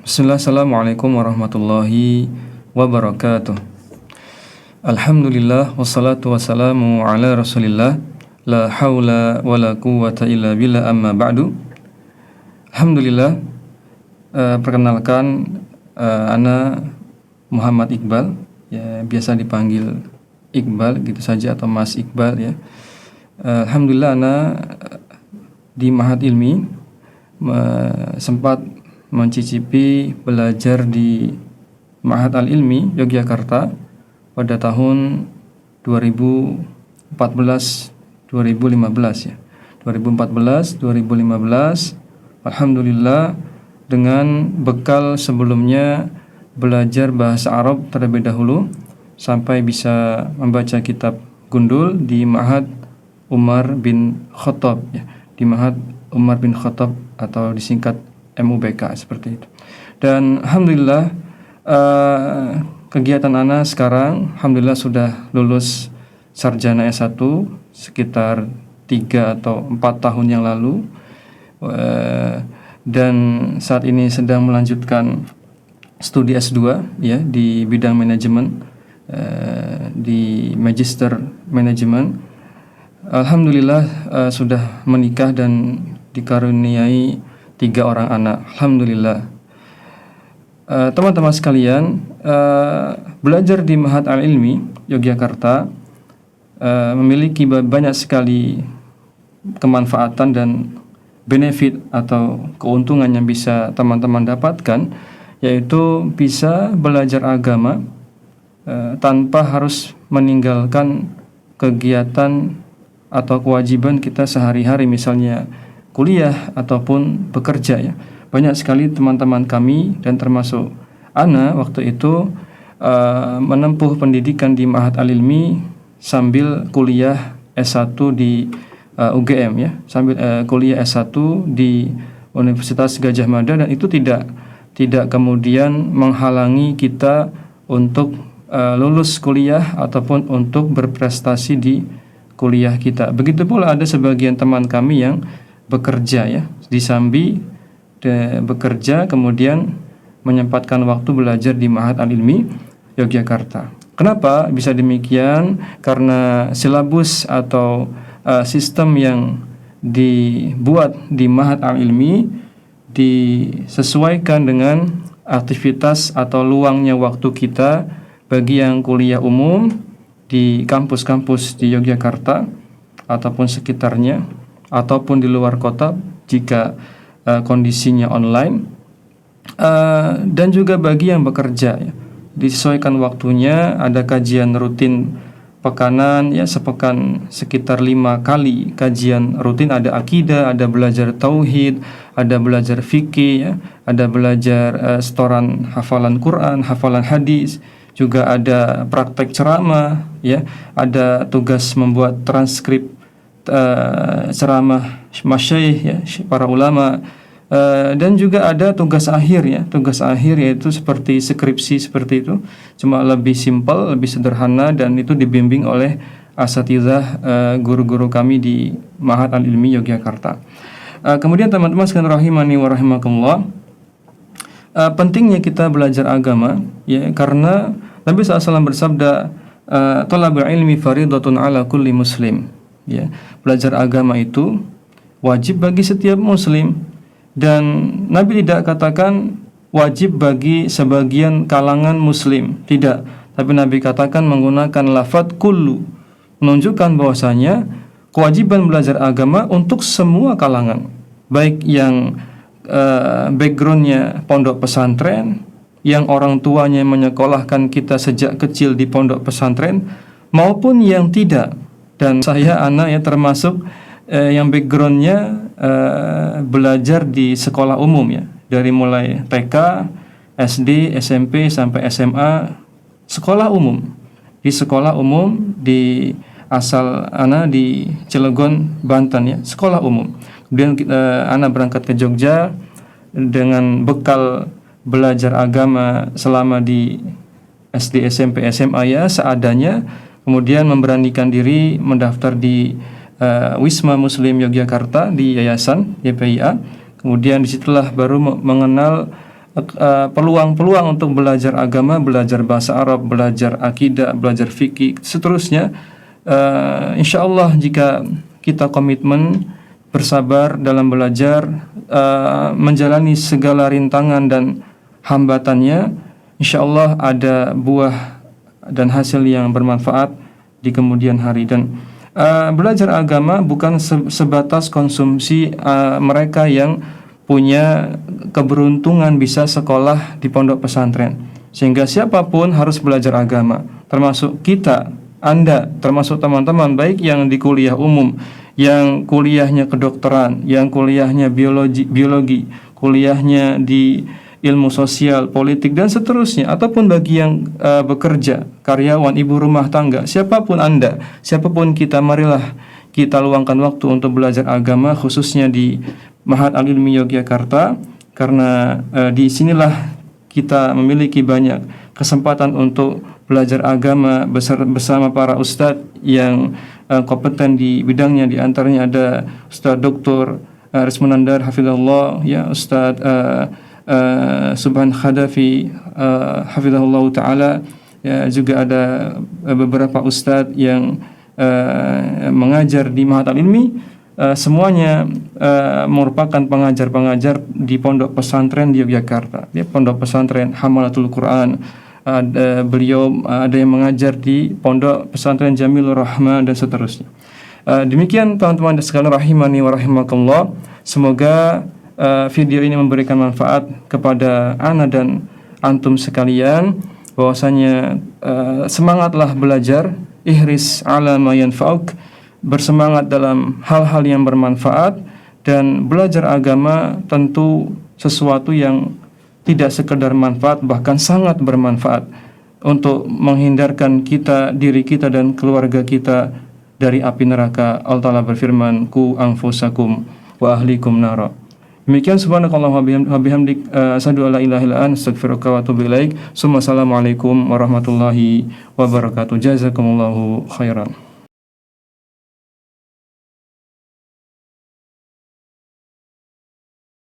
Bismillah, assalamualaikum warahmatullahi wabarakatuh. Alhamdulillah, wassalatu wassalamu ala rasulillah, la hawla wa la quwwata illa billah, amma ba'du. Alhamdulillah, perkenalkan, ana Muhammad Iqbal, ya biasa dipanggil Iqbal gitu saja atau Mas Iqbal ya. Alhamdulillah, ana di Ma'had Ilmi sempat mencicipi belajar di Ma'had Al-Ilmi Yogyakarta pada tahun 2014-2015 ya. 2014-2015 Alhamdulillah, dengan bekal sebelumnya belajar bahasa Arab terlebih dahulu sampai bisa membaca kitab gundul di Ma'had Umar bin Khattab ya. Di Ma'had Umar bin Khattab atau disingkat MUBK seperti itu. Dan alhamdulillah, kegiatan ana sekarang alhamdulillah sudah lulus sarjana S1 sekitar 3 atau 4 tahun yang lalu, dan saat ini sedang melanjutkan studi S2 ya di bidang manajemen, di Magister Manajemen. Alhamdulillah, sudah menikah dan dikaruniai 3 orang anak. Alhamdulillah. Teman-teman sekalian, belajar di Ma'had Al-Ilmi Yogyakarta memiliki banyak sekali kemanfaatan dan benefit atau keuntungan yang bisa teman-teman dapatkan, yaitu bisa belajar agama tanpa harus meninggalkan kegiatan atau kewajiban kita sehari-hari, misalnya kuliah ataupun bekerja ya. Banyak sekali teman-teman kami dan termasuk ana waktu itu menempuh pendidikan di Ma'had Al-Ilmi sambil kuliah S1 di UGM ya, sambil kuliah S1 di Universitas Gadjah Mada, dan itu tidak kemudian menghalangi kita untuk lulus kuliah ataupun untuk berprestasi di kuliah kita. Begitu pula ada sebagian teman kami yang bekerja ya, disambi bekerja kemudian menyempatkan waktu belajar di Ma'had Al-Ilmi Yogyakarta. Kenapa bisa demikian? Karena silabus atau sistem yang dibuat di Ma'had Al-Ilmi disesuaikan dengan aktivitas atau luangnya waktu kita bagi yang kuliah umum di kampus-kampus di Yogyakarta ataupun sekitarnya, ataupun di luar kota jika kondisinya online, dan juga bagi yang bekerja ya, disesuaikan waktunya. Ada kajian rutin pekanan ya, sepekan sekitar 5 kali kajian rutin. Ada akidah, ada belajar tauhid, ada belajar fikih ya, ada belajar setoran hafalan Quran, hafalan hadis, juga ada praktek ceramah ya, ada tugas membuat transkrip ceramah masyayikh ya, para ulama, dan juga ada tugas akhir ya. Tugas akhir yaitu seperti skripsi seperti itu, cuma lebih simpel, lebih sederhana, dan itu dibimbing oleh asatidzah, guru-guru kami di Ma'had Al-Ilmi Yogyakarta. Kemudian teman-teman sekalian rahimani wa rahimakumullah, pentingnya kita belajar agama ya, karena Nabi SAW bersabda, thalabul ilmi faridatun ala kulli muslim ya. Belajar agama itu wajib bagi setiap muslim, dan Nabi tidak katakan wajib bagi sebagian kalangan muslim, tidak, tapi Nabi katakan menggunakan lafadz kullu, menunjukkan bahwasanya kewajiban belajar agama untuk semua kalangan, baik yang backgroundnya pondok pesantren, yang orang tuanya menyekolahkan kita sejak kecil di pondok pesantren, maupun yang tidak. Dan saya anak ya termasuk yang backgroundnya belajar di sekolah umum ya, dari mulai TK, SD, SMP sampai SMA, sekolah umum. Di sekolah umum di asal anak di Cilegon, Banten ya, sekolah umum. Kemudian anak berangkat ke Jogja dengan bekal belajar agama selama di SD, SMP, SMA ya seadanya. Kemudian memberanikan diri mendaftar di Wisma Muslim Yogyakarta di Yayasan YPIA. Kemudian disitulah baru mengenal peluang-peluang untuk belajar agama, belajar bahasa Arab, belajar akidah, belajar fikih, seterusnya. Insya Allah jika kita komitmen, bersabar dalam belajar, menjalani segala rintangan dan hambatannya, insya Allah ada buah dan hasil yang bermanfaat di kemudian hari. Dan belajar agama bukan sebatas konsumsi mereka yang punya keberuntungan bisa sekolah di pondok pesantren, sehingga siapapun harus belajar agama, termasuk kita, Anda, termasuk teman-teman baik yang di kuliah umum, yang kuliahnya kedokteran, yang kuliahnya biologi, kuliahnya di ilmu sosial, politik, dan seterusnya, ataupun bagi yang bekerja, karyawan, ibu rumah tangga, siapapun Anda, siapapun kita, marilah kita luangkan waktu untuk belajar agama, khususnya di Ma'had Al-Ilmi Yogyakarta, karena di sinilah kita memiliki banyak kesempatan untuk belajar agama bersama para ustadz yang kompeten di bidangnya. Di antaranya ada Ustadz Dr. Rizman Nandar hafizahullah, ya, Ustadz Subhan Khadafi hafizahullah ta'ala, ya, juga ada beberapa ustadz yang mengajar di Ma'had Al-Ilmi. Semuanya merupakan pengajar-pengajar di pondok pesantren di Yogyakarta, ya, pondok pesantren Hamalatul Quran. Beliau ada yang mengajar di pondok pesantren Jamilur Rahman dan seterusnya. Demikian teman-teman sekalian rahimani wa rahimakumullah. Semoga video ini memberikan manfaat kepada ana dan antum sekalian, bahwasanya semangatlah belajar, ihris ala ma yanfa'uk, bersemangat dalam hal-hal yang bermanfaat, dan belajar agama tentu sesuatu yang tidak sekedar manfaat, bahkan sangat bermanfaat untuk menghindarkan kita, diri kita dan keluarga kita dari api neraka. Allah Ta'ala berfirman, ku anfusakum wa ahlikum nara. Demikian, subhanakallahumma wa bihamdik, asyhadu an la ilaha illa anta, astaghfiruka wa atubu ilaik. Assalamualaikum warahmatullahi wabarakatuh. Jazakumullahu khairan.